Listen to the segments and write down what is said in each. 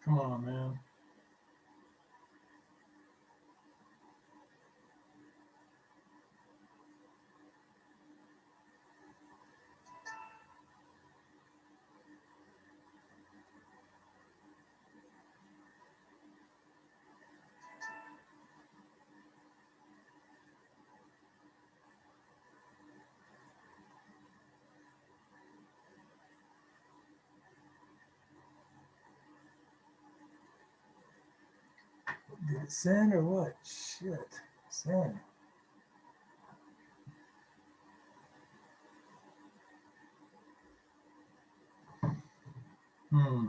Come on, man. Did it send or what? Shit. Send. Hmm.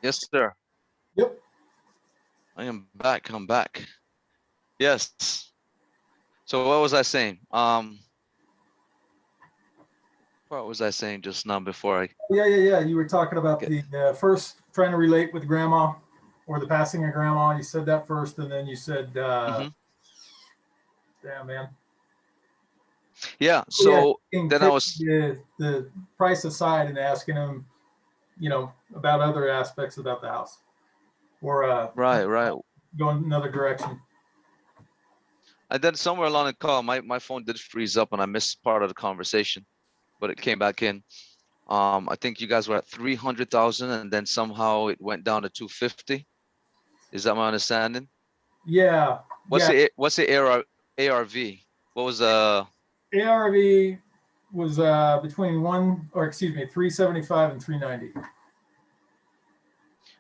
Yes, sir. Yep. I am back. I'm back. Yes. So what was I saying? What was I saying just now before I? Yeah. You were talking about Get... the first trying to relate with grandma or the passing of grandma. You said that first, and then you said, damn, man. Yeah. So then I was the price aside and asking him, about other aspects about the house, or right. going another direction. And then somewhere along the call, my phone did freeze up and I missed part of the conversation, but it came back in. I think you guys were at 300,000 and then somehow it went down to 250. Is that my understanding? Yeah. What's the ARV? What was ARV was between 375 and 390.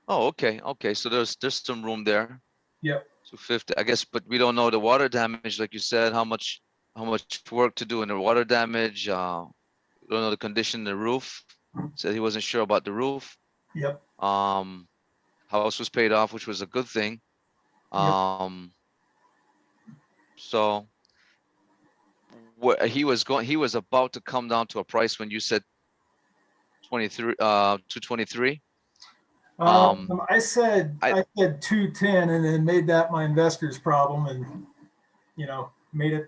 Oh, okay. So there's some room there. Yep. 250, I guess, but we don't know the water damage, like you said, how much work to do in the water damage. We don't know the condition of the roof. Said he wasn't sure about the roof. Yep. House was paid off, which was a good thing. So what he was about to come down to a price when you said 223. I said 210 and then made that my investor's problem, and made it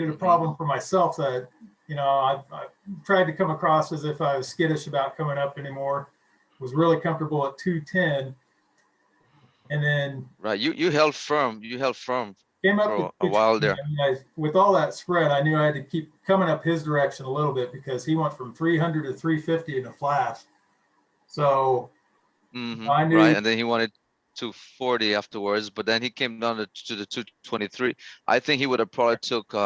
a problem for myself that I tried to come across as if I was skittish about coming up anymore. Was really comfortable at 210, and then right, you held firm. Came up for a while there. With all that spread, I knew I had to keep coming up his direction a little bit because he went from 300 to 350 in a flash. So I knew, right, and then he wanted 240 afterwards, but then he came down to the 223. I think he would have probably took we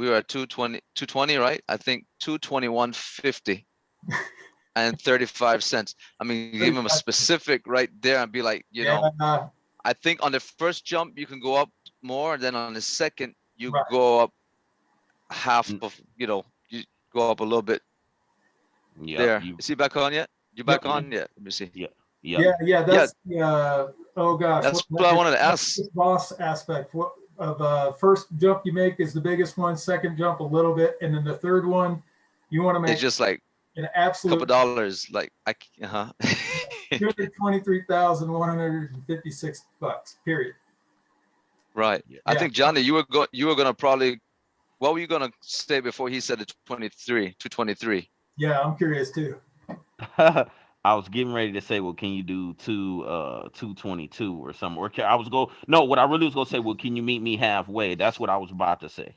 were at 220, right? I think 221.50 and 35 cents. I mean, give him a specific right there and be like, I think on the first jump you can go up more, and then on the second you go up half of, you go up a little bit. Yeah. There. Is he back on yet? You back on? Yeah. Let me see. Yeah. That's oh gosh. That's what I wanted to ask. Voss aspect. What of first jump you make is the biggest one. Second jump a little bit, and then the third one you want to make. It's just like an absolute couple dollars. Like $223,156. Period. Right. Yeah. I think Johnny, you were gonna probably. What were you gonna say before he said the 223? Yeah, I'm curious too. I was getting ready to say, well, can you do 222 or something? Or what I really was gonna say, well, can you meet me halfway? That's what I was about to say.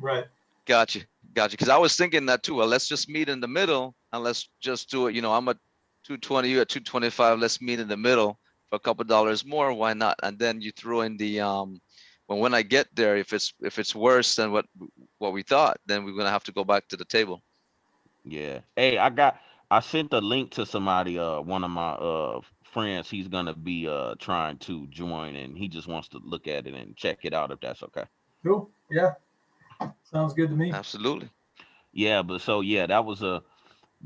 Right. Gotcha. Because I was thinking that too. Well, let's just meet in the middle and let's just do it. I'm at 220, you at 225. Let's meet in the middle for a couple dollars more. Why not? And then you throw in the But when I get there, if it's worse than what we thought, then we're gonna have to go back to the table. Yeah. Hey, I sent a link to somebody, one of my friends. He's gonna be trying to join, and he just wants to look at it and check it out if that's okay. Cool. Yeah. Sounds good to me. Absolutely. Yeah, but so yeah, that was a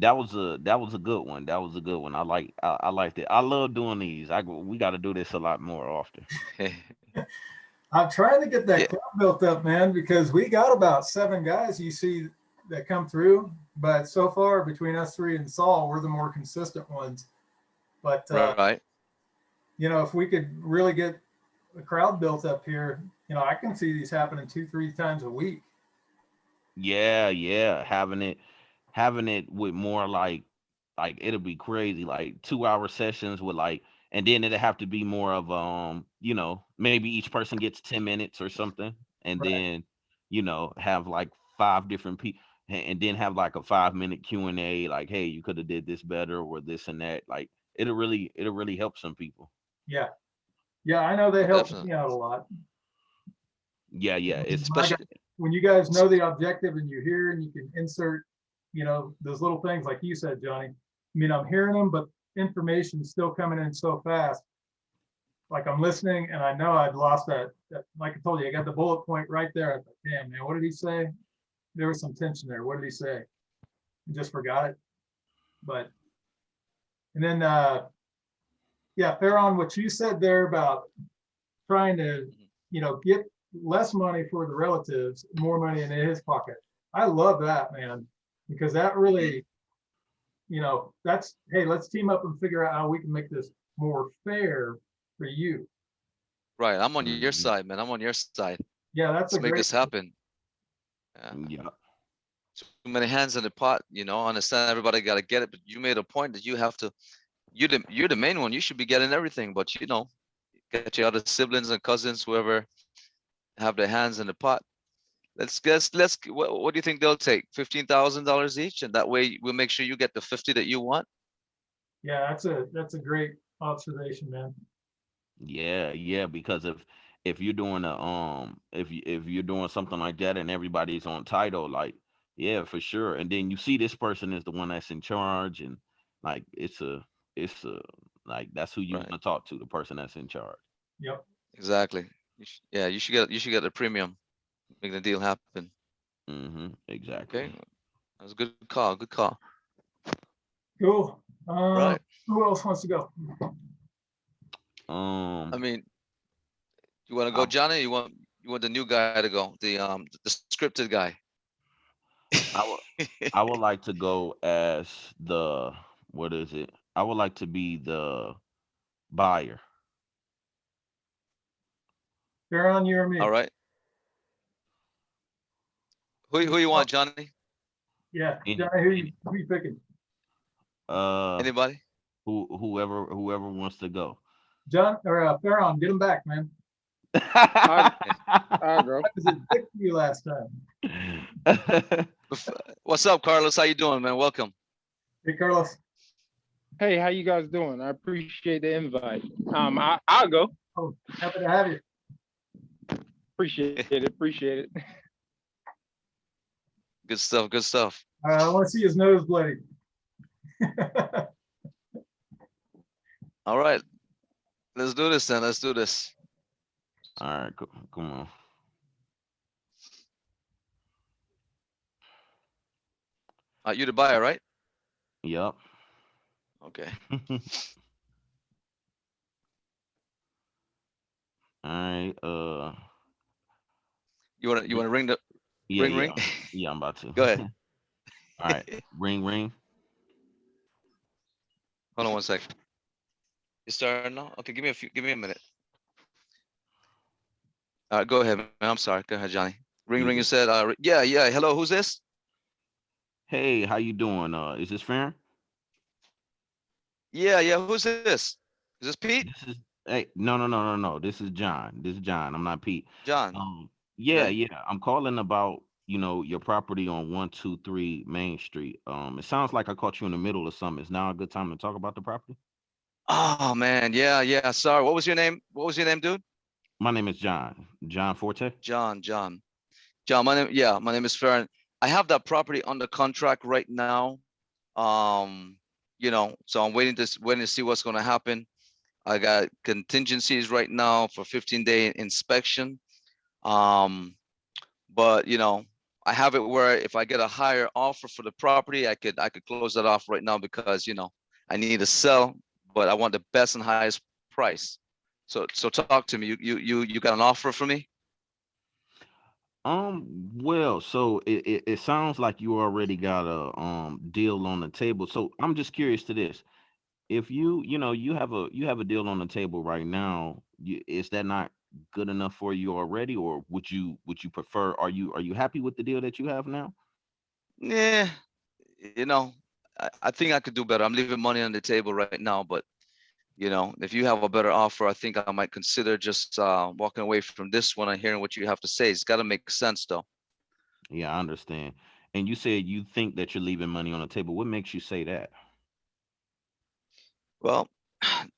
good one. That was a good one. I liked it. I love doing these. We got to do this a lot more often. I'm trying to get that Yeah. club built up, man, because we got about 7 guys you see that come through, but so far between us 3 and Saul, we're the more consistent ones. But Right. you know, if we could really get a crowd built up here, you know, I can see these happening 2-3 times a week. Yeah, having it with more like it'll be crazy, like 2-hour sessions with like, and then it'll have to be more of maybe each person gets 10 minutes or something, and Right. then have like 5 different people, and then have like a 5-minute Q&A, like, hey, you could have did this better or this and that. Like it'll really help some people. Yeah. Yeah, I know they help Definitely. me out a lot. Yeah, Especially When you guys know the objective and you hear and you can insert, you know, those little things like you said, Johnny. I mean, I'm hearing them, but information's still coming in so fast. Like I'm listening and I know I'd lost that, like I told you, I got the bullet point right there. I thought, damn, man, what did he say? There was some tension there. What did he say? I just forgot it. But, and then, yeah, Farron, what you said there about trying to, you know, get less money for the relatives, more money in his pocket. I love that, man, because that really, you know, that's, hey, let's team up and figure out how we can make this more fair for you. right. I'm on your Mhm. side, man. I'm on your side. Yeah, that's Let's a make great. this happen. Yeah. Too many hands in the pot, understand everybody got to get it, but you made a point that you have to, you're the main one. You should be getting everything, but get your other siblings and cousins, whoever have their hands in the pot. What do you think they'll take? $15,000 each, and that way we'll make sure you get the 50 that you want. Yeah, that's a great observation, man. Yeah, because if you're doing if you're doing something like that and everybody's on title, like, yeah, for sure. And then you see this person is the one that's in charge, and like it's a like that's who you want to Right. talk to, the person that's in charge. Yep. Exactly. Yeah, you should get a premium, make the deal happen. Exactly. Okay, that's a good call. Good call. Cool. Right. Who else wants to go? I mean, you want to I, go, Johnny? You want the new guy to go, the scripted guy. I would I would like to go as the, what is it? I would like to be the buyer. Farron, you or me? All right. Who you want, Johnny? Yeah, Any, Johnny, any who you picking? Anybody? whoever wants to go. John or Farron, get him back, man. I'll go. I was a dick to you last time. What's up, Carlos? How you doing, man? Welcome. Hey, Carlos. Hey, how you guys doing? I appreciate the invite. I'll go. Oh, happy to have you. Appreciate it. Appreciate it. Good stuff. Good stuff. I want to see his nose bloody. All right. Let's do this then. Let's do this. All right, come on. You the buyer, right? Yep. Okay. All right. You want to ring the Yeah, ring? yeah. I'm about to. Go ahead. All right. Ring. Hold on one second. You starting now? Okay, give me a minute. All right, go ahead, man. I'm sorry. Go ahead, Johnny. Ring. You said, yeah. Hello, who's this? Hey, how you doing? Is this Farron? Yeah. Who's this? Is this Pete? This is Hey, no. This is John. I'm not Pete. John. Yeah. Okay. I'm calling about, your property on 123 Main Street. It sounds like I caught you in the middle of something. Is now a good time to talk about the property? Oh man, yeah. Sorry. What was your name? Dude? My name is John. John Forte. John. My name is Farron. I have that property under contract right now. So I'm waiting to see what's going to happen. I got contingencies right now for 15-day inspection. But I have it where if I get a higher offer for the property, I could close that off right now because I need to sell, but I want the best and highest price. So talk to me. You got an offer for me? Well, so it sounds like you already got a deal on the table. So I'm just curious to this. If you have a deal on the table right now, is that not good enough for you already, or would you prefer? Are you happy with the deal that you have now? Yeah, you know, I think I could do better. I'm leaving money on the table right now, but if you have a better offer, I think I might consider just walking away from this one and hearing what you have to say. It's got to make sense though. Yeah, I understand. And you said you think that you're leaving money on the table. What makes you say that? Well,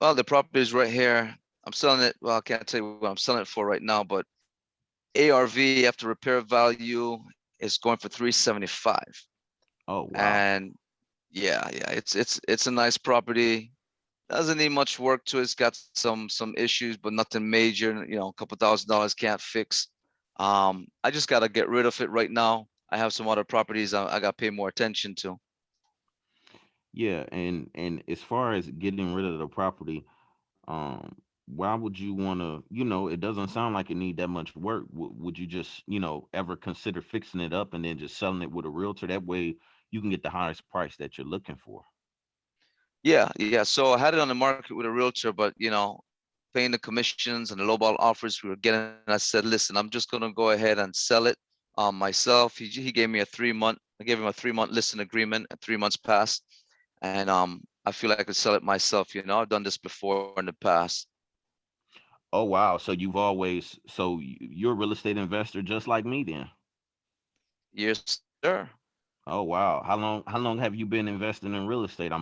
well, the property is right here. I'm selling it. Well, I can't tell you what I'm selling it for right now, but ARV after repair value is going for 375. Oh, wow. And yeah, it's a nice property. Doesn't need much work to it. It's got some issues, but nothing major. A couple $1,000s can't fix. I just gotta get rid of it right now. I have some other properties I gotta pay more attention to. Yeah, and as far as getting rid of the property, um, why would you want to? It doesn't sound like it need that much work. Would you just, ever consider fixing it up and then just selling it with a realtor? That way, you can get the highest price that you're looking for. Yeah. So I had it on the market with a realtor, but paying the commissions and the lowball offers we were getting, I said, listen, I'm just gonna go ahead and sell it myself. He gave me a 3-month. I gave him a 3-month listing agreement, and 3 months passed, and I feel like I could sell it myself. I've done this before in the past. Oh, wow. So you're a real estate investor just like me then. Yes, sir. Oh, wow. How long have you been investing in real estate?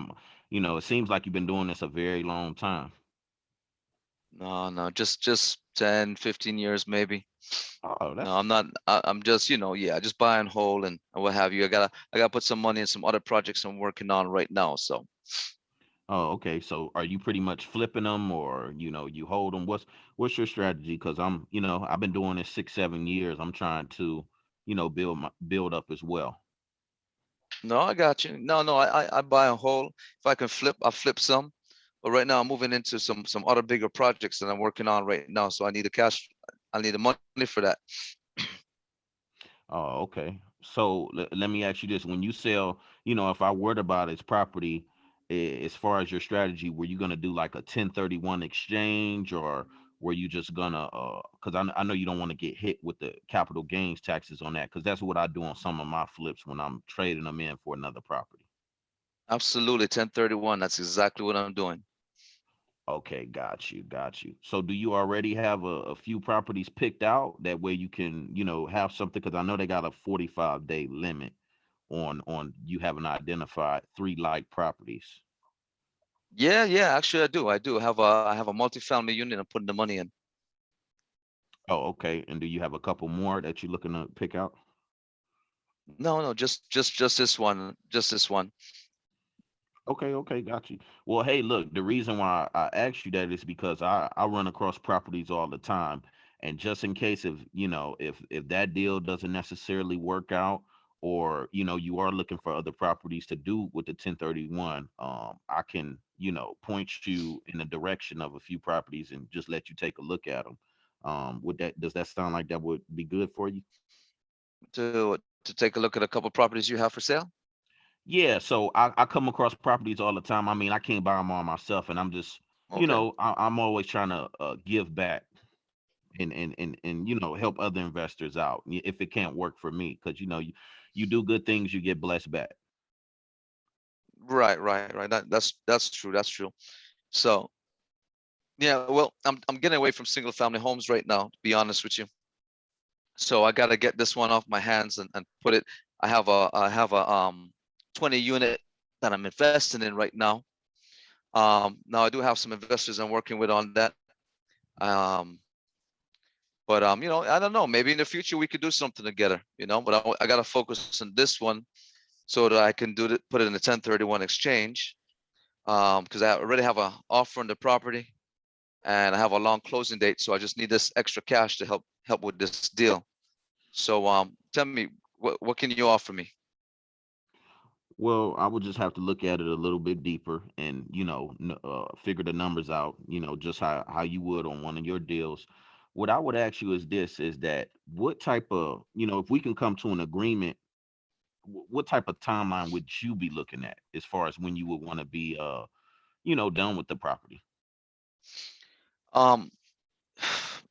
It seems like you've been doing this a very long time. No, just 10, 15 years maybe. Oh, No, that's I'm not. I'm just, yeah, just buy and hold and what have you. I gotta put some money in some other projects I'm working on right now. So Oh, okay. So are you pretty much flipping them, or you hold them? What's your strategy? Because I've been doing this 6, 7 years. I'm trying to, build up as well. no, I got you. No, I buy and hold. If I can flip, I'll flip some. But right now I'm moving into some other bigger projects that I'm working on right now. So I need the cash. I need the money for that. Oh, okay. So let me ask you this: when you sell, if I were to buy this property, as far as your strategy, were you gonna do like a 1031 exchange, or were you just gonna? Because I know you don't want to get hit with the capital gains taxes on that, because that's what I do on some of my flips when I'm trading them in for another property. Absolutely, 1031. That's exactly what I'm doing. Okay, got you. So do you already have a few properties picked out? That way you can, have something, because I know they got a 45-day limit on you haven't identified 3 like properties. Yeah. Actually, I do. I have a multifamily unit I'm putting the money in. Oh, okay. And do you have a couple more that you're looking to pick out? No, just this one. Just this one. Okay, got you. Well, hey, look, the reason why I asked you that is because I run across properties all the time, and just in case if that deal doesn't necessarily work out, or you are looking for other properties to do with the 1031, I can point you in the direction of a few properties and just let you take a look at them. Would that Does that sound like that would be good for you? To take a look at a couple properties you have for sale. Yeah, so I come across properties all the time. I mean, I can't buy them all myself, and I'm just, Okay. I'm always trying to give back and help other investors out if it can't work for me, because you do good things, you get blessed back. Right. That's true. That's true. So yeah, well, I'm getting away from single family homes right now, to be honest with you. So I got to get this one off my hands and put it. I have a 20 unit that I'm investing in right now. Now I do have some investors I'm working with on that. Um, But I don't know. Maybe in the future we could do something together. But I gotta focus on this one so that I can put it in the 1031 exchange. Because I already have an offer on the property, and I have a long closing date, so I just need this extra cash to help with this deal. So tell me, what can you offer me? Well, I would just have to look at it a little bit deeper and, figure the numbers out, just how you would on one of your deals. What I would ask you is that what type of, if we can come to an agreement, what type of timeline would you be looking at as far as when you would want to be, done with the property? Um,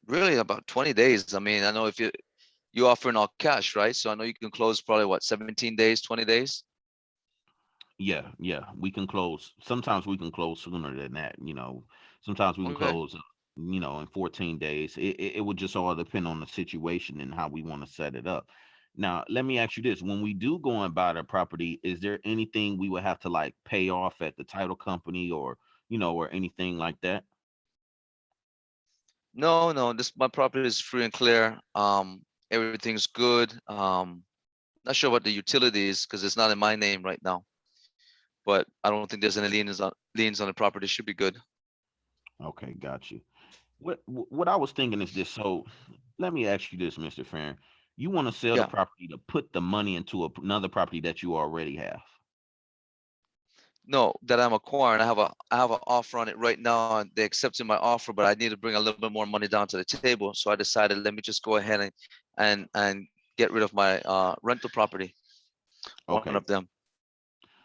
really about 20 days. I mean, I know if you offer in all cash, right? So I know you can close probably what, 17 days, 20 days? Yeah, we can close. Sometimes we can close sooner than that. Sometimes we can Okay. close, in 14 days. It would just all depend on the situation and how we want to set it up. Now, let me ask you this: when we do go and buy the property, is there anything we would have to like pay off at the title company, or or anything like that? No, my property is free and clear. Everything's good. Not sure what the utility is because it's not in my name right now. But I don't think there's any liens on the property. Should be good. Okay, got you. What I was thinking is this. So, let me ask you this, Mr. Farron. You want to sell the Yeah. property to put the money into another property that you already have? No, that I'm acquiring. I have an offer on it right now, and they accepted my offer, but I need to bring a little bit more money down to the table. So I decided, let me just go ahead and get rid of my rental property, one Okay, of them.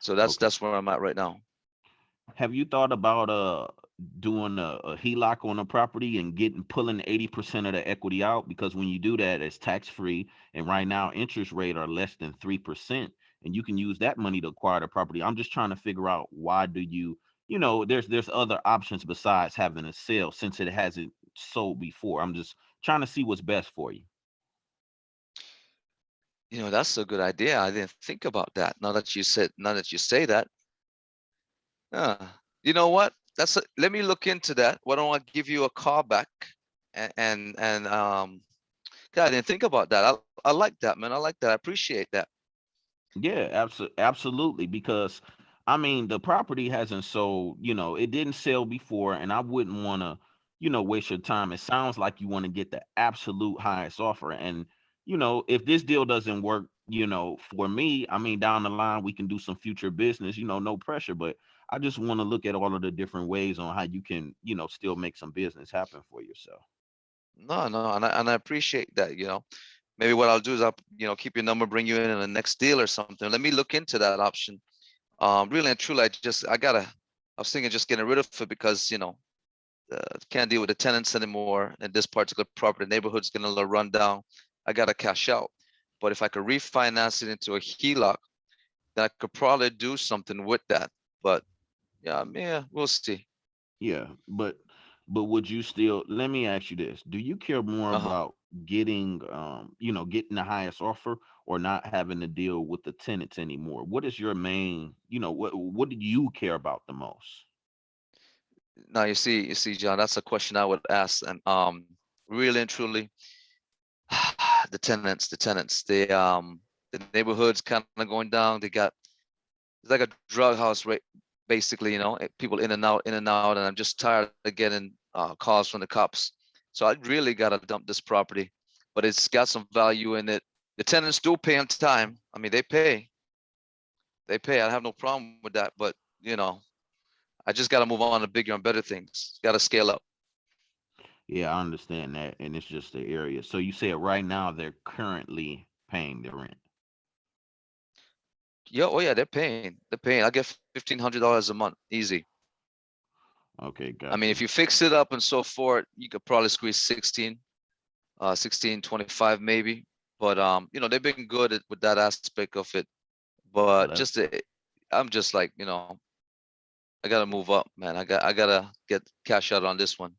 So that's okay. that's where I'm at right now. Have you thought about doing a HELOC on a property and pulling 80% of the equity out? Because when you do that, it's tax free, and right now interest rate are less than 3%, and you can use that money to acquire the property. I'm just trying to figure out, why do you, there's other options besides having a sale since it hasn't sold before. I'm just trying to see what's best for you. That's a good idea. I didn't think about that. Now that you say that, uh, you know what? Let me look into that. Why don't I give you a call back? And 'cause I didn't think about that. I like that, man. I like that. I appreciate that. Yeah, absolutely. Because I mean, the property hasn't sold, it didn't sell before, and I wouldn't want to, waste your time. It sounds like you want to get the absolute highest offer. And, if this deal doesn't work, for me, I mean, down the line, we can do some future business, no pressure. But I just want to look at all of the different ways on how you can, still make some business happen for yourself. No, and I appreciate that. Maybe what I'll do is I'll keep your number, bring you in the next deal or something. Let me look into that option. Really and truly, I was thinking just getting rid of it because can't deal with the tenants anymore in this particular property. The neighborhood's gonna run down. I gotta cash out. But if I could refinance it into a HELOC, then I could probably do something with that. But yeah, we'll see. Yeah, but would you still, let me ask you this. Do you care more Uh-huh. about getting getting the highest offer, or not having to deal with the tenants anymore? What is your main, what do you care about the most? Now you see, John, that's a question I would ask. And really and truly, the neighborhood's kind of going down. It's like a drug house, right? Basically, people in and out, in and out, and I'm just tired of getting calls from the cops. So I really gotta dump this property, but it's got some value in it. The tenants do pay on time. I mean, they pay. I have no problem with that, but you know, I just gotta move on to bigger and better things. Gotta scale up. Yeah, I understand that, and it's just the area. So you said right now they're currently paying the rent. Yeah, oh yeah, they're paying. They're paying. I get $1,500 a month, easy. Okay, I mean, got if you. you fix it up and so forth, you could probably squeeze 16, 25 maybe. But they've been good with that aspect of it. Oh, But that's I'm just like, I gotta move up, man. I gotta get cash out on this one.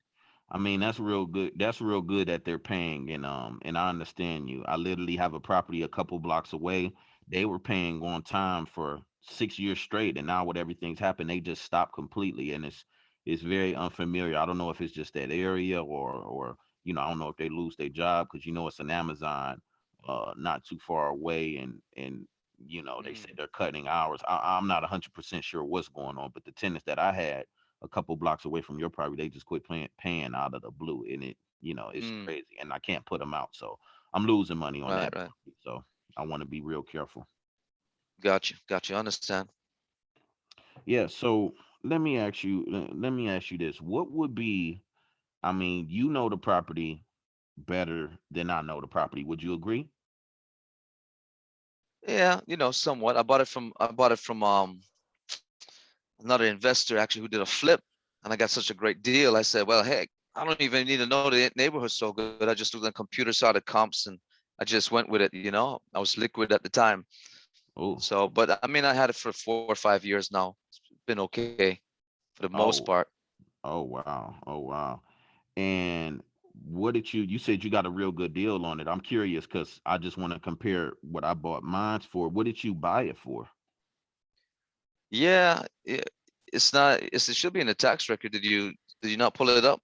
I mean, that's real good. That's real good that they're paying, and I understand you. I literally have a property a couple blocks away. They were paying on time for 6 years straight, and now with everything's happened, they just stopped completely, and it's very unfamiliar. I don't know if it's just that area, or you know, I don't know if they lose their job because you know it's an Amazon not too far away, and you know they say they're cutting hours. I'm not 100% sure what's going on, but the tenants that I had a couple blocks away from your property, they just quit paying out of the blue, and it, you know, it's crazy, and I can't put them out, so I'm losing money on that Right. property, so I want to be real careful. Got you. Understand. Yeah, so let me ask you this. What would be, I mean, you know the property better than I know the property. Would you agree? Yeah, somewhat. I bought it from another investor actually who did a flip, and I got such a great deal. I said, well, heck, I don't even need to know the neighborhood so good. I just looked at the computer, saw the comps, and I just went with it. I was liquid at the time. Oh, So, but I mean, I had it for 4 or 5 years now. It's been okay for the most oh, part. oh wow. Oh wow. And what did you said you got a real good deal on it. I'm curious because I just want to compare what I bought mine for. What did you buy it for? Yeah, it's not. It should be in the tax record. Did you not pull it up?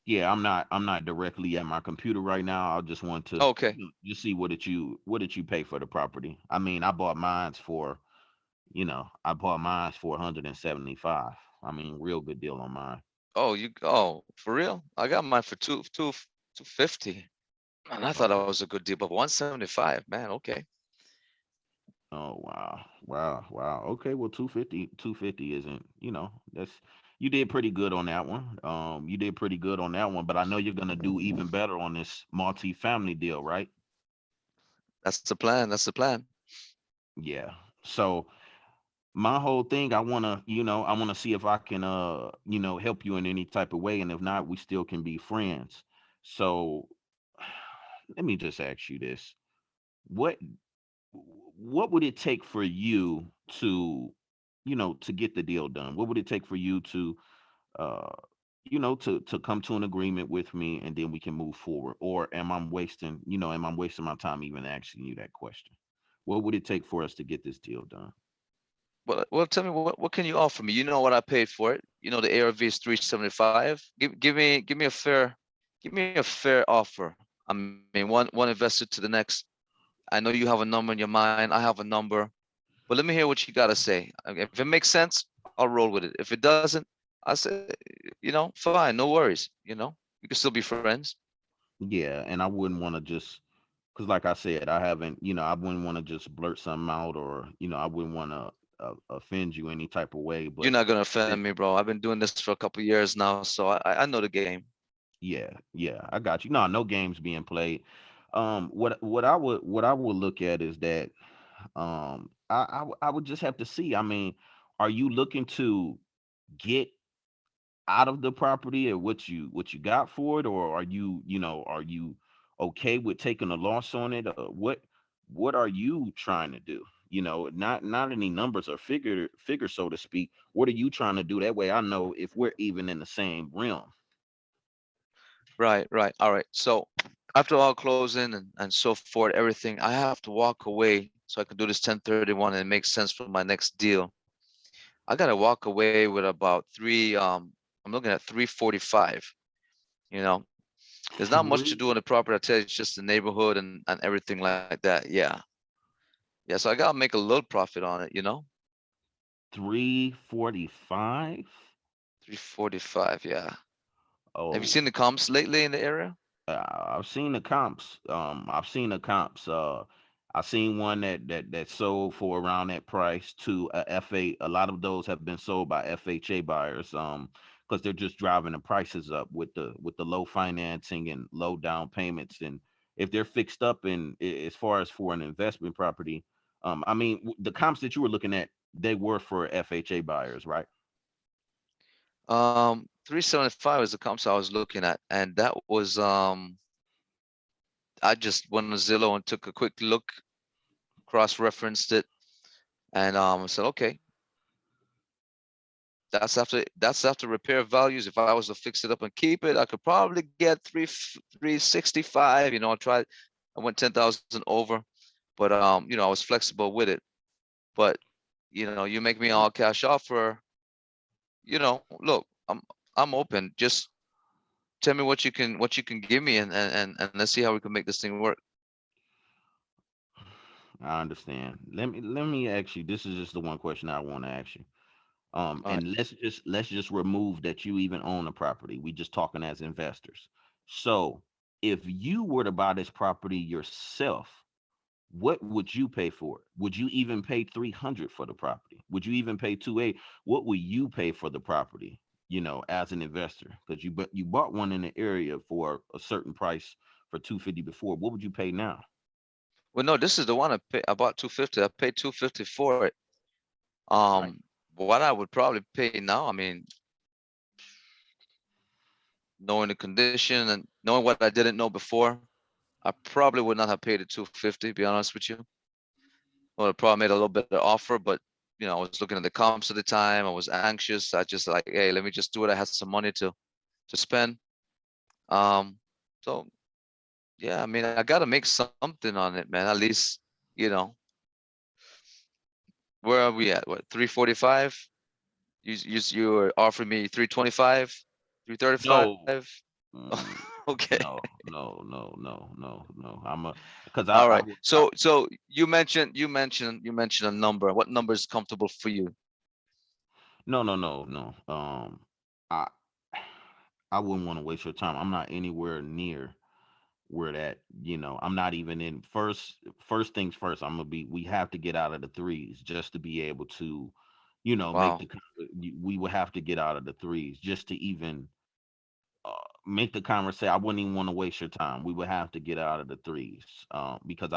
Yeah, I'm not directly at my computer right now. I just want to Okay. just see what did you pay for the property? I mean, I bought mines for, I bought mines for 175. I mean, real good deal on mine. Oh, for real? I got mine for 250. And I thought that Okay. was a good deal, but 175, man. Okay. Oh wow. Wow. Wow. Okay, well 250 isn't, that's you did pretty good on that one. You did pretty good on that one, but I know you're gonna do even better on this multi-family deal, right? That's the plan. That's the plan. Yeah. So my whole thing, I wanna see if I can help you in any type of way. And if not, we still can be friends. So let me just ask you this. What what would it take for you to, to get the deal done? What would it take for you to uh to come to an agreement with me, and then we can move forward? Or am I wasting my time even asking you that question? What would it take for us to get this deal done? Well, tell me what can you offer me? You know what I paid for it. You know the ARV is 375. Give me a fair offer. I mean, one investor to the next. I know you have a number in your mind. I have a number, but let me hear what you gotta say. If it makes sense, I'll roll with it. If it doesn't, I say, fine, no worries. We can still be friends. Yeah, and I wouldn't want to just, because like I said, I wouldn't want to just blurt something out, or I wouldn't want to offend you any type of way. You're But not gonna it, offend me, bro. I've been doing this for a couple years now, so I know the game. yeah, yeah, I got you. No, no games being played. What I would look at is that I would just have to see. I mean, are you looking to get out of the property and what you got for it, or are you okay with taking a loss on it? What are you trying to do? Not any numbers or figure, so to speak. What are you trying to do? That way I know if we're even in the same realm. Right, right. All right. So after all closing and so forth, everything, I have to walk away so I can do this 1031 and it makes sense for my next deal. I gotta walk away with about I'm looking at 345. You know, there's not much to Three do on the property. I tell you, it's just the neighborhood and everything like that. Yeah. Yeah. So I gotta make a little profit on it. 345. 345. Yeah. Have you Oh, seen the comps lately in the area? I've seen the comps. I've seen the comps. I seen one that sold for around that price to a FA. A lot of those have been sold by FHA buyers. Because they're just driving the prices up with the low financing and low down payments. And if they're fixed up, and as far as for an investment property, I mean, the comps that you were looking at, they were for FHA buyers, right? 375 is the comps I was looking at, and that was I just went on Zillow and took a quick look, cross-referenced it, and I said, okay, that's after repair values. If I was to fix it up and keep it, I could probably get 365. I went 10,000 over, but I was flexible with it. But you make me all cash offer. Look, I'm open. Just tell me what you can give me, and let's see how we can make this thing work. I understand. Let me ask you. This is just the one question I want to ask you. All right. And let's just remove that you even own a property. We just talking as investors. So if you were to buy this property yourself, what would you pay for it? Would you even pay 300 for the property? Would you even pay 2.8? What would you pay for the property? As an investor, because you bought one in the area for a certain price for 250 before. What would you pay now? Well, no, this is the one I bought 250. I paid 250 for it. Right. What I would probably pay now, I mean, knowing the condition and knowing what I didn't know before, I probably would not have paid it 250, to be honest with you. I would have probably made a little bit of offer, but I was looking at the comps at the time. I was anxious. I just like, hey, let me just do it. I had some money to spend. Um, so yeah, I mean, I gotta make something on it, man. At least, where are we at? What, 345? You were offering me 325, No. 335. Mm, Okay. no. I'm a because All I right. would. So you mentioned a number. What number is comfortable for you? No. I I wouldn't want to waste your time. I'm not anywhere near where I'm not even in first things first. We have to get out of the threes just to be able to, make Wow. we would have to get out of the threes just to even uh, make the conversation. I wouldn't even want to waste your time. We would have to get out of the threes, because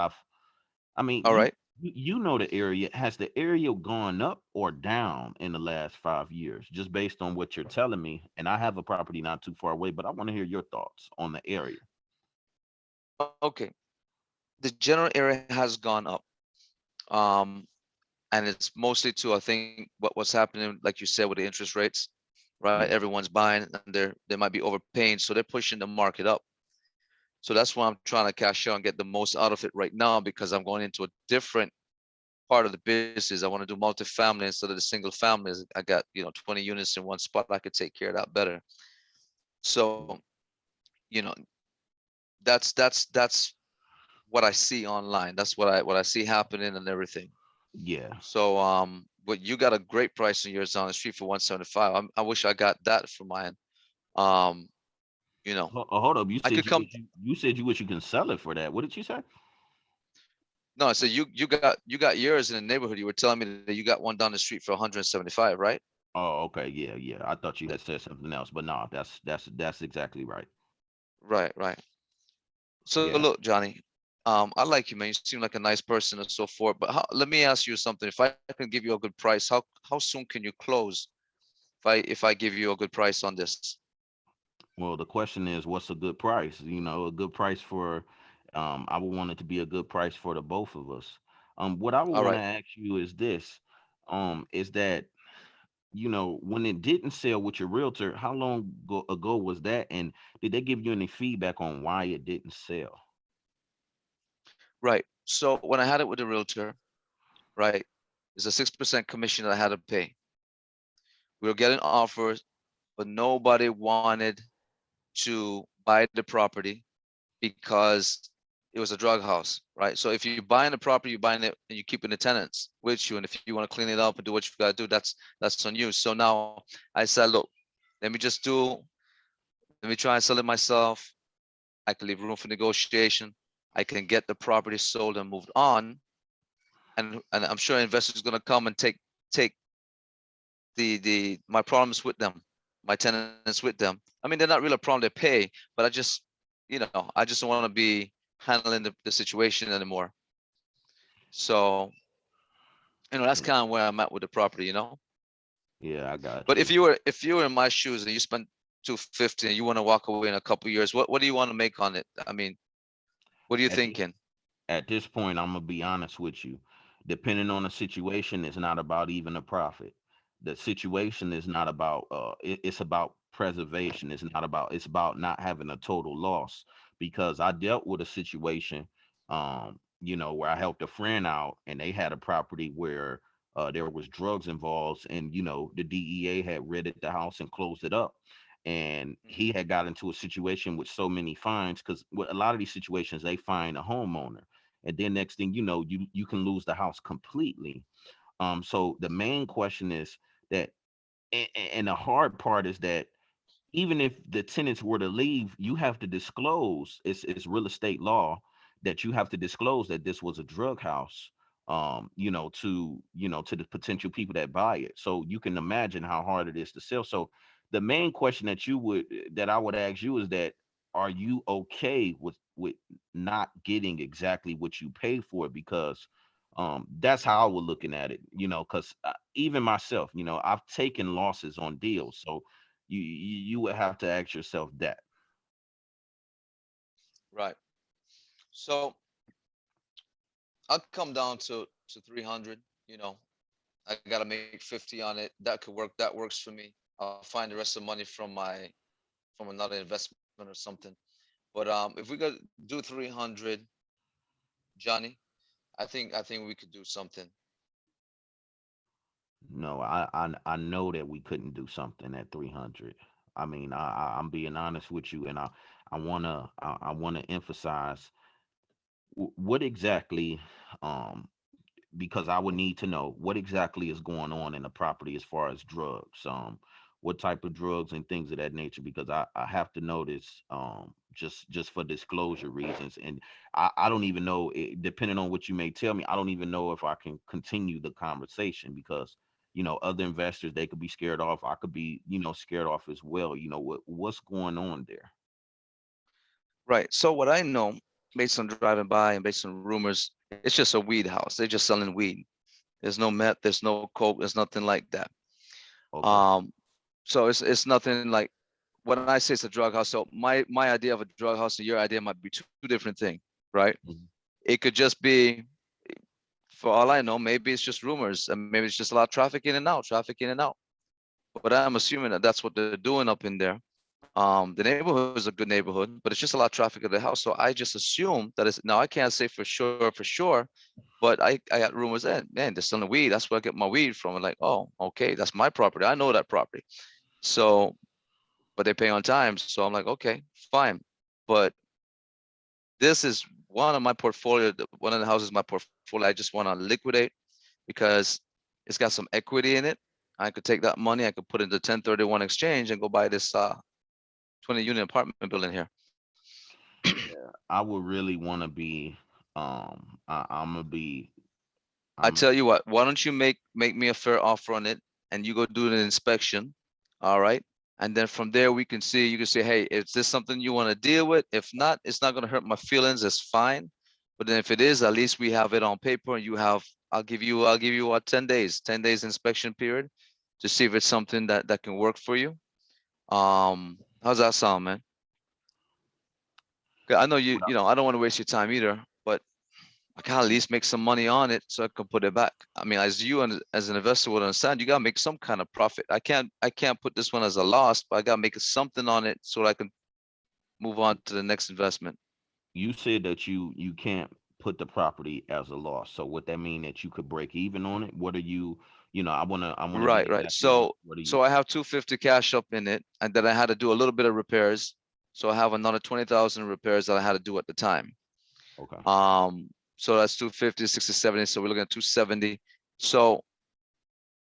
I mean, All right. you know the area. Has the area gone up or down in the last 5 years? Just based on what you're telling me, and I have a property not too far away, but I want to hear your thoughts on the area. Okay. The general area has gone up. Um, and it's mostly to, I think, what's happening, like you said, with the interest rates, right? Yeah. Everyone's buying and they might be overpaying, so they're pushing the market up. So that's why I'm trying to cash out and get the most out of it right now, because I'm going into a different part of the business. I want to do multifamily instead of the single families. I got, 20 units in one spot. I could take care of that better. So, you know, that's what I see online. That's what I see happening and everything. Yeah. So, but you got a great price on yours on the street for 175. I wish I got that for mine. Um, you know, Hold up. You I said could come. you said you wish you can sell it for that. What did you say? No, I said you got yours in the neighborhood. You were telling me that you got one down the street for 175, right? Oh, okay. Yeah. I thought you had said something else, but no, that's exactly right. Right, right. So Yeah. look, Johnny, I like you, man. You seem like a nice person and so forth. But let me ask you something. If I can give you a good price, how soon can you close? If I give you a good price on this? Well, the question is, what's a good price? A good price for, I would want it to be a good price for the both of us. What I would All want to right. ask you is this, is that, when it didn't sell with your realtor, how long ago was that? And did they give you any feedback on why it didn't sell? Right. So when I had it with the realtor, right, there's a 6% commission that I had to pay. We were getting offers, but nobody wanted to buy the property because it was a drug house, right? So if you're buying the property, you're buying it and you're keeping the tenants with you. And if you want to clean it up and do what you've got to do, that's on you. So now I said, look, let me just let me try and sell it myself. I can leave room for negotiation. I can get the property sold and moved on. And I'm sure investors are gonna come and take the my problems with them, my tenants with them. I mean, they're not really a problem, they pay, but I just don't want to be handling the situation anymore. So, that's Yeah, kind of where I'm at with the property. yeah, I got But you. if you were in my shoes and you spent 250 and you want to walk away in a couple of years, what do you want to make on it? I mean, what are you At this thinking? at this point, I'm gonna be honest with you. Depending on the situation, it's not about even a profit. The situation is not about it's about preservation. It's about not having a total loss. Because I dealt with a situation, where I helped a friend out and they had a property where there was drugs involved, and the DEA had raided the house and closed it up. and he had got into a situation with so many fines, because with a lot of these situations they fine a homeowner, and then next thing you know, you can lose the house completely. So the main question is that, and the hard part is that even if the tenants were to leave, you have to disclose, it's real estate law, that you have to disclose that this was a drug house, to the potential people that buy it. So you can imagine how hard it is to sell. So the main question that I would ask you is that, are you okay with not getting exactly what you paid for it? Because that's how I was looking at it, because even myself, I've taken losses on deals. So you would have to ask yourself that. Right. So I'll come down to 300. I gotta make 50 on it. That could work. That works for me. I'll find the rest of the money from another investment or something. But if we could do 300, Johnny, I think we could do something. No, I know that we couldn't do something at 300. I mean, I'm being honest with you, and I wanna emphasize what exactly, um because I would need to know what exactly is going on in the property as far as drugs, what type of drugs and things of that nature, because I have to know this, just for disclosure reasons. And I don't even know, depending on what you may tell me, I don't even know if I can continue the conversation, because other investors, they could be scared off. I could be, scared off as well. What's going on there? Right. So what I know, based on driving by and based on rumors, it's just a weed house. They're just selling weed. There's no meth. There's no coke. There's nothing like that. Okay. Um, so it's nothing like, when I say it's a drug house. So my idea of a drug house and your idea might be two different things, right? Mhm. It could just be, for all I know, maybe it's just rumors, and maybe it's just a lot of traffic in and out, traffic in and out. But I'm assuming that that's what they're doing up in there. The neighborhood is a good neighborhood, but it's just a lot of traffic at the house. So I just assume that it's, now I can't say for sure, but I got rumors that, man, they're selling weed. That's where I get my weed from. And like, oh, okay, that's my property. I know that property. So, but they pay on time. So I'm like, okay, fine. But this is one of my portfolio, one of the houses in my portfolio I just want to liquidate because it's got some equity in it. I could take that money, I could put it into 1031 exchange and go buy this 20 unit apartment building here. Yeah, I would really want to be. I'm gonna be. I I'm. tell you what, why don't you make me a fair offer on it, and you go do an inspection, all right? And then from there we can see, you can say, hey, is this something you want to deal with? If not, it's not going to hurt my feelings, it's fine. But then if it is, at least we have it on paper, and I'll give you what, 10 days, 10 days inspection period to see if it's something that can work for you. How's that sound, man? 'Cause I know I don't want to waste your time either, but I can at least make some money on it so I can put it back. I mean, as you and as an investor would understand, you gotta make some kind of profit. I can't put this one as a loss, but I gotta make something on it so I can move on to the next investment. You said that you can't put the property as a loss. So would that mean that you could break even on it? What are you? I wanna be Right, right. exactly. So What are you? so I have 250 cash up in it, and then I had to do a little bit of repairs. So I have another 20,000 repairs that I had to do at the time. Okay. So that's 250, 60, 70. So we're looking at 270. So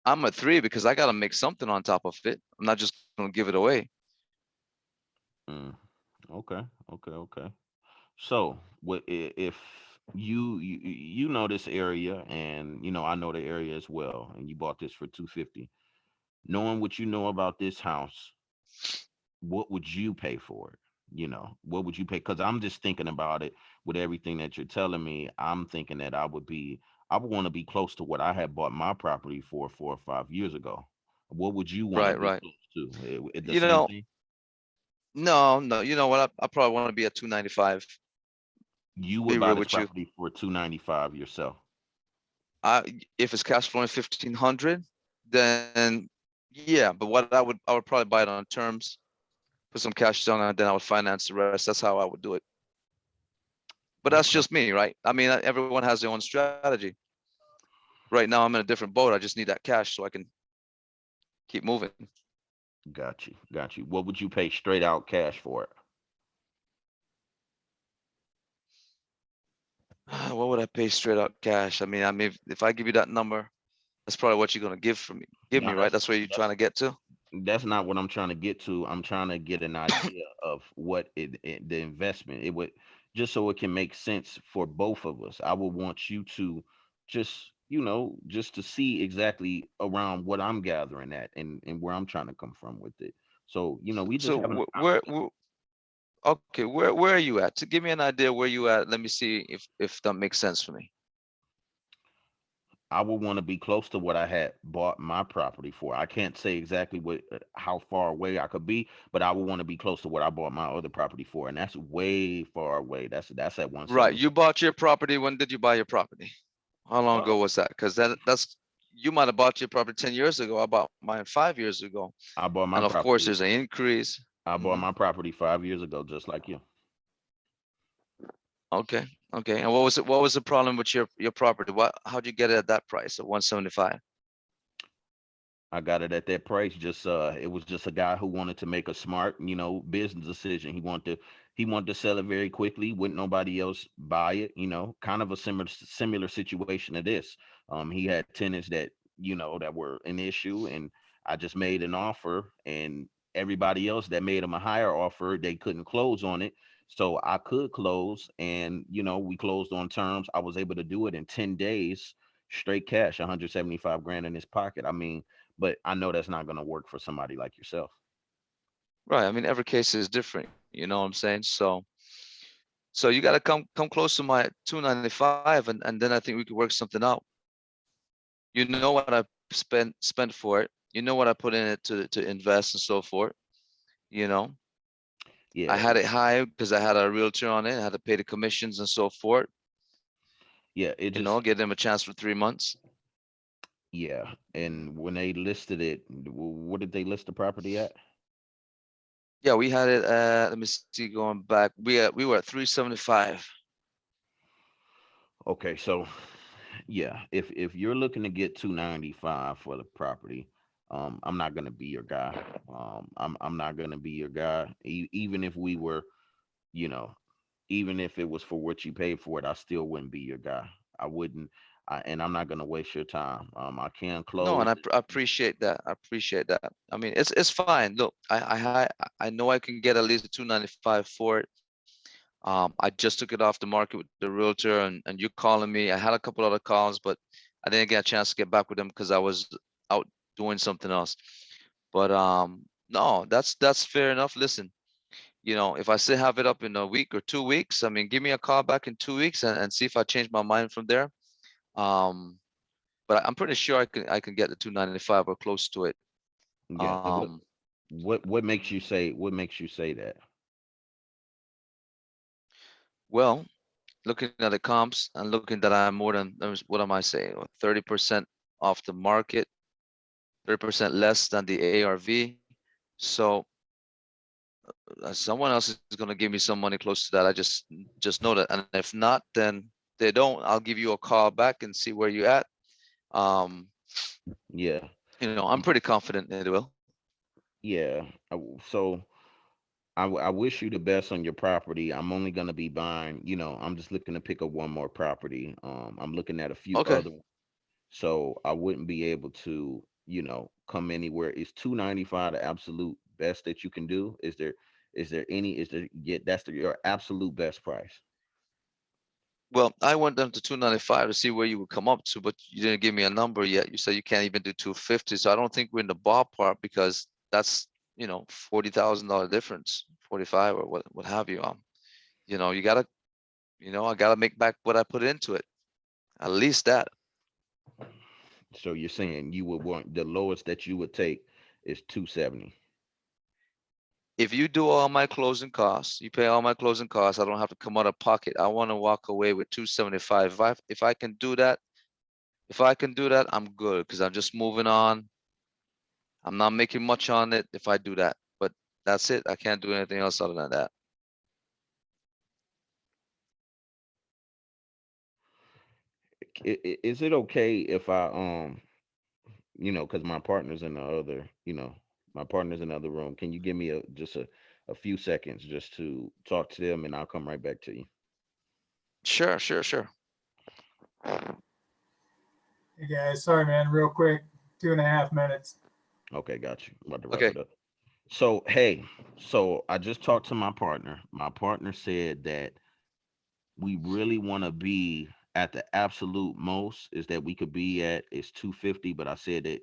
I'm at 3 because I gotta make something on top of it. I'm not just gonna give it away. Mm, okay. Okay. Okay. So what if you know this area, and I know the area as well, and you bought this for 250. Knowing what you know about this house, what would you pay for it? What would you pay? Because I'm just thinking about it with everything that you're telling me. I'm thinking that I would want to be close to what I had bought my property for 4 or 5 years ago. What would you want to Right, be right. close to? The You same know, thing? no, no, you know what? I probably want to be at 295. You Be would buy real this with you. property for 295 yourself. If it's cash flowing 1,500, then yeah. But I would probably buy it on terms, put some cash down, and then I would finance the rest. That's how I would do it. But that's Okay. just me, right? I mean, everyone has their own strategy. Right now, I'm in a different boat. I just need that cash so I can keep moving. Got you. Got you. What would you pay straight out cash for it? What would I pay straight out cash? I mean, if I give you that number, that's probably what you're gonna give me, No, right? That's where you're that's trying to get to. that's not what I'm trying to get to. I'm trying to get an idea of what the investment it would, just so it can make sense for both of us. I would want you to just, just to see exactly around what I'm gathering at, and where I'm trying to come from with it. So, we just So having a okay, where are you at? To give me an idea where you at. Let me see if that makes sense for me. I would want to be close to what I had bought my property for. I can't say exactly how far away I could be, but I would want to be close to what I bought my other property for, and that's way far away. That's at Right. 170. You bought your property. When did you buy your property? How long Uh, ago was that? Because that's you might have bought your property 10 years ago. I bought mine 5 years ago. I bought my And of course, property. there's an increase. I bought Hmm. my property 5 years ago, just like you. Okay. Okay. And what was the problem with your property? How'd you get it at that price of 175? I got it at that price. Just it was just a guy who wanted to make a smart, business decision. He wanted to sell it very quickly. Wouldn't nobody else buy it? Kind of a similar situation to this. He had tenants that were an issue, and I just made an offer, and everybody else that made him a higher offer, they couldn't close on it. So I could close, and we closed on terms. I was able to do it in 10 days, straight cash, 175 grand in his pocket. I mean, but I know that's not going to work for somebody like yourself. Right. I mean, every case is different. You know what I'm saying? So you got to come close to my 295, and then I think we could work something out. You know what I spent for it. You know what I put in it to invest and so forth. You know, I Yeah, had it high because I had a realtor on it. I had to pay the commissions and so forth. yeah, it just, Give them a chance for 3 months. yeah. And when they listed it, what did they list the property at? Yeah, we had it. Let me see. Going back, we were at 375. Okay, so yeah, if you're looking to get 295 for the property, I'm not gonna be your guy. I'm not gonna be your guy. Even if we were, you know, even if it was for what you paid for it, I still wouldn't be your guy. I wouldn't. And I'm not gonna waste your time. I can No, and close. I appreciate that. I appreciate that. I mean, it's fine. Look, I know I can get at least a 295 for it. I just took it off the market with the realtor, and you calling me. I had a couple other calls, but I didn't get a chance to get back with them because I was out doing something else. But no, that's fair enough. Listen, if I still have it up in a week or 2 weeks, I mean, give me a call back in 2 weeks and see if I change my mind from there. Um, but I'm pretty sure I can get the 295 or close to it. Yeah. Um, What makes you say that? well, looking at the comps and looking that I'm more than, what am I saying, 30% off the market, 30% less than the ARV. So someone else is going to give me some money close to that. I just know that, and if not, then they don't. I'll give you a call back and see where you at. Um, Yeah. I'm pretty confident it will. Yeah. So I wish you the best on your property. I'm only gonna be buying, I'm just looking to pick up one more property. I'm looking at a few Okay. other, so I wouldn't be able to, come anywhere. Is 295 the absolute best that you can do? Is there yeah, your absolute best price? Well, I went down to 295 to see where you would come up to, but you didn't give me a number yet. You said you can't even do 250. So I don't think we're in the ballpark because that's, $40,000 difference, 45 or what have you. You gotta, I gotta make back what I put into it. At least that. So you're saying you would want the lowest that you would take is 270. If you do all my closing costs, you pay all my closing costs, I don't have to come out of pocket. I want to walk away with 275. If I can do that, I'm good because I'm just moving on. I'm not making much on it if I do that. But that's it. I can't do anything else other than that. Is it okay if I because my partner's in the other, My partner's in the other room. Can you give me just a few seconds just to talk to them, and I'll come right back to you. Sure. Hey guys, sorry man, real quick, 2.5 minutes. Okay, got you. I'm about to wrap Okay. it up. So hey, so I just talked to my partner. My partner said that we really want to be at the absolute most is that we could be at is 250, but I said that,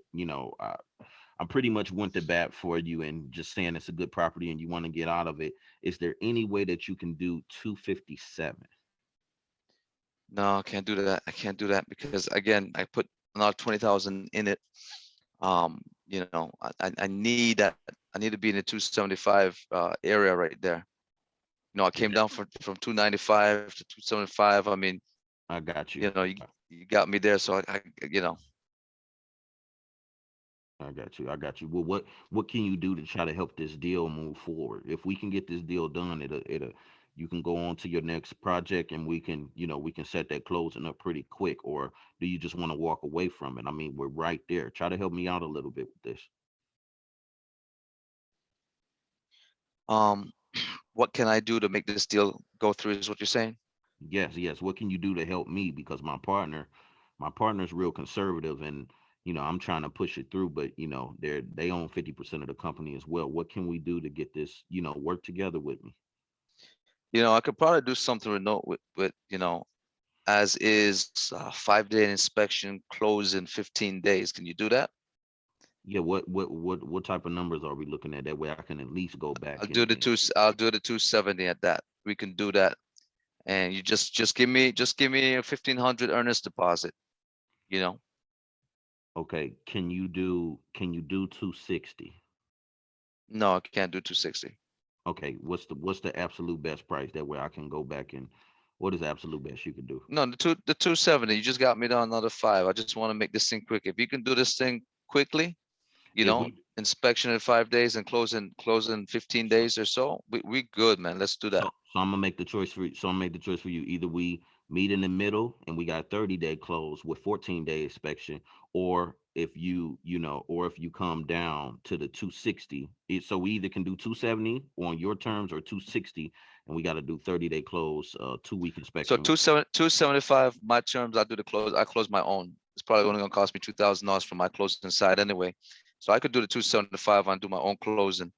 I pretty much went to bat for you and just saying it's a good property and you want to get out of it. Is there any way that you can do 257? No, I can't do that. I can't do that because again, I put another 20,000 in it. I need that. I need to be in the 275 area right there. I came down from 295 to 275. I mean, I got you. You got me there. So I I got you. Well, what can you do to try to help this deal move forward? If we can get this deal done, you can go on to your next project and we can set that closing up pretty quick. Or do you just want to walk away from it? I mean, we're right there. Try to help me out a little bit with this. What can I do to make this deal go through is what you're saying? Yes. What can you do to help me? Because my partner's real conservative and I'm trying to push it through, but they own 50% of the company as well. What can we do to get this, work together with me? I could probably do something with as is 5-day inspection, close in 15 days. Can you do that? Yeah, what type of numbers are we looking at? That way I can at least go back. I'll do the 270 at that. We can do that. And you just give me a 1,500 earnest deposit. Okay, can you do 260? No, I can't do 260. Okay, what's the absolute best price? That way I can go back and what is the absolute best you could do? No, the 270. You just got me down another 5. I just want to make this thing quick. If you can do this thing quickly, inspection in 5 days and close in 15 days or so, we good, man. Let's do that. So I'm gonna make the choice for you. So I'm gonna make the choice for you. Either we meet in the middle and we got 30-day close with 14-day inspection, or if you come down to the 260, so we either can do 270 on your terms or 260, and we got to do 30-day close, 2-week So inspection. 275, my terms. I do the close. I close my own. It's probably only gonna cost me $2,000 for my closing side anyway. So I could do the 275 and do my own closing.